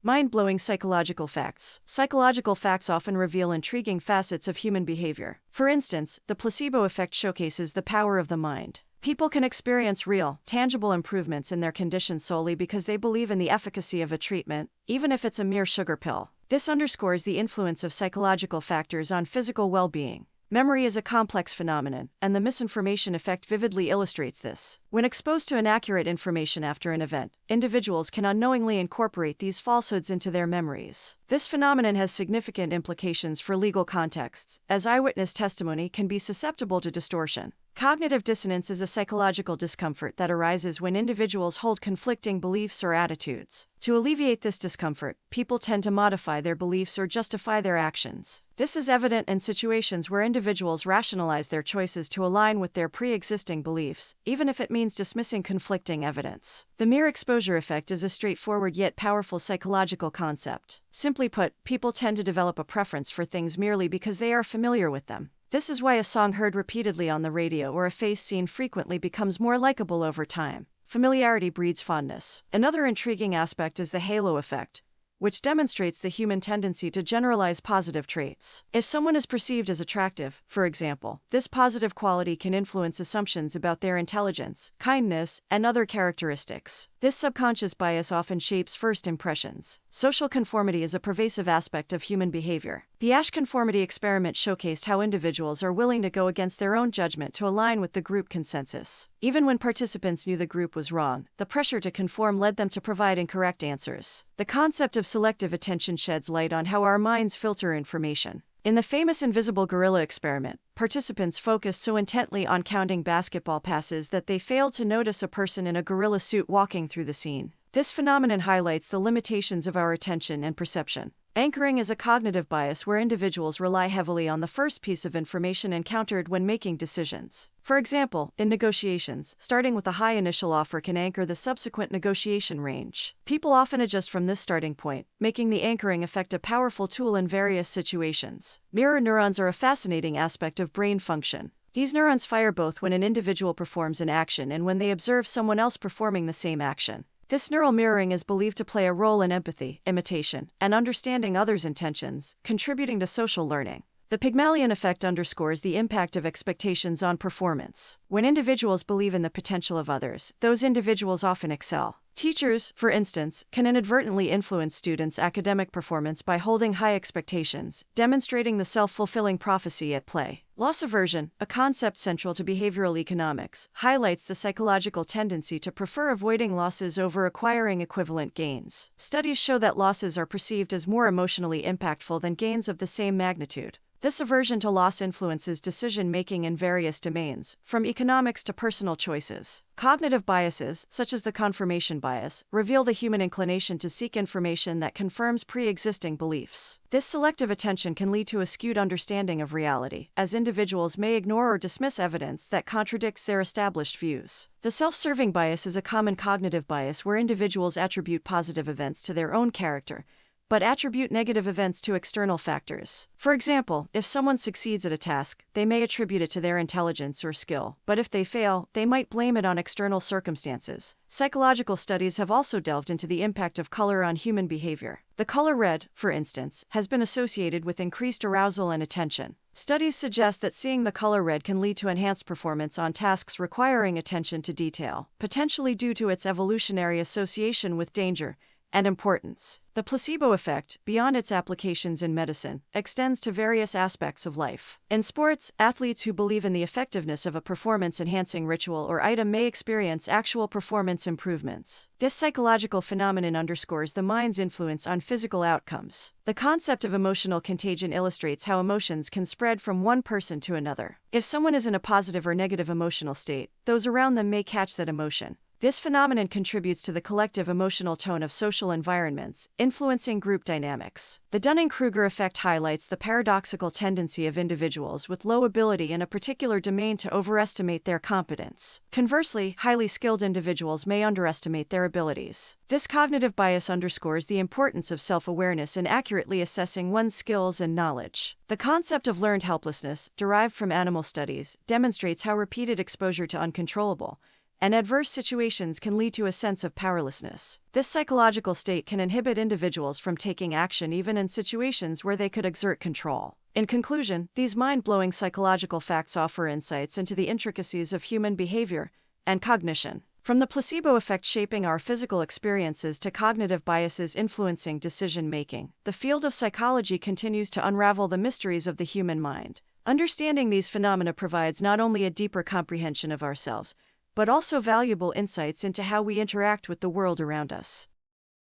Mind-blowing psychological facts. Psychological facts often reveal intriguing facets of human behavior. For instance, the placebo effect showcases the power of the mind. People can experience real, tangible improvements in their condition solely because they believe in the efficacy of a treatment, even if it's a mere sugar pill. This underscores the influence of psychological factors on physical well-being. Memory is a complex phenomenon, and the misinformation effect vividly illustrates this. When exposed to inaccurate information after an event, individuals can unknowingly incorporate these falsehoods into their memories. This phenomenon has significant implications for legal contexts, as eyewitness testimony can be susceptible to distortion. Cognitive dissonance is a psychological discomfort that arises when individuals hold conflicting beliefs or attitudes. To alleviate this discomfort, people tend to modify their beliefs or justify their actions. This is evident in situations where individuals rationalize their choices to align with their pre-existing beliefs, even if it means dismissing conflicting evidence. The mere exposure effect is a straightforward yet powerful psychological concept. Simply put, people tend to develop a preference for things merely because they are familiar with them. This is why a song heard repeatedly on the radio or a face seen frequently becomes more likable over time. Familiarity breeds fondness. Another intriguing aspect is the halo effect, which demonstrates the human tendency to generalize positive traits. If someone is perceived as attractive, for example, this positive quality can influence assumptions about their intelligence, kindness, and other characteristics. This subconscious bias often shapes first impressions. Social conformity is a pervasive aspect of human behavior. The Asch conformity experiment showcased how individuals are willing to go against their own judgment to align with the group consensus. Even when participants knew the group was wrong, the pressure to conform led them to provide incorrect answers. The concept of selective attention sheds light on how our minds filter information. In the famous invisible gorilla experiment, participants focused so intently on counting basketball passes that they failed to notice a person in a gorilla suit walking through the scene. This phenomenon highlights the limitations of our attention and perception. Anchoring is a cognitive bias where individuals rely heavily on the first piece of information encountered when making decisions. For example, in negotiations, starting with a high initial offer can anchor the subsequent negotiation range. People often adjust from this starting point, making the anchoring effect a powerful tool in various situations. Mirror neurons are a fascinating aspect of brain function. These neurons fire both when an individual performs an action and when they observe someone else performing the same action. This neural mirroring is believed to play a role in empathy, imitation, and understanding others' intentions, contributing to social learning. The Pygmalion effect underscores the impact of expectations on performance. When individuals believe in the potential of others, those individuals often excel. Teachers, for instance, can inadvertently influence students' academic performance by holding high expectations, demonstrating the self-fulfilling prophecy at play. Loss aversion, a concept central to behavioral economics, highlights the psychological tendency to prefer avoiding losses over acquiring equivalent gains. Studies show that losses are perceived as more emotionally impactful than gains of the same magnitude. This aversion to loss influences decision-making in various domains, from economics to personal choices. Cognitive biases, such as the confirmation bias, reveal the human inclination to seek information that confirms pre-existing beliefs. This selective attention can lead to a skewed understanding of reality, as individuals may ignore or dismiss evidence that contradicts their established views. The self-serving bias is a common cognitive bias where individuals attribute positive events to their own character, but attribute negative events to external factors. For example, if someone succeeds at a task, they may attribute it to their intelligence or skill, but if they fail, they might blame it on external circumstances. Psychological studies have also delved into the impact of color on human behavior. The color red, for instance, has been associated with increased arousal and attention. Studies suggest that seeing the color red can lead to enhanced performance on tasks requiring attention to detail, potentially due to its evolutionary association with danger and importance. The placebo effect, beyond its applications in medicine, extends to various aspects of life. In sports, athletes who believe in the effectiveness of a performance-enhancing ritual or item may experience actual performance improvements. This psychological phenomenon underscores the mind's influence on physical outcomes. The concept of emotional contagion illustrates how emotions can spread from one person to another. If someone is in a positive or negative emotional state, those around them may catch that emotion. This phenomenon contributes to the collective emotional tone of social environments, influencing group dynamics. The Dunning-Kruger effect highlights the paradoxical tendency of individuals with low ability in a particular domain to overestimate their competence. Conversely, highly skilled individuals may underestimate their abilities. This cognitive bias underscores the importance of self-awareness in accurately assessing one's skills and knowledge. The concept of learned helplessness, derived from animal studies, demonstrates how repeated exposure to uncontrollable and adverse situations can lead to a sense of powerlessness. This psychological state can inhibit individuals from taking action even in situations where they could exert control. In conclusion, these mind-blowing psychological facts offer insights into the intricacies of human behavior and cognition. From the placebo effect shaping our physical experiences to cognitive biases influencing decision-making, the field of psychology continues to unravel the mysteries of the human mind. Understanding these phenomena provides not only a deeper comprehension of ourselves, but also valuable insights into how we interact with the world around us.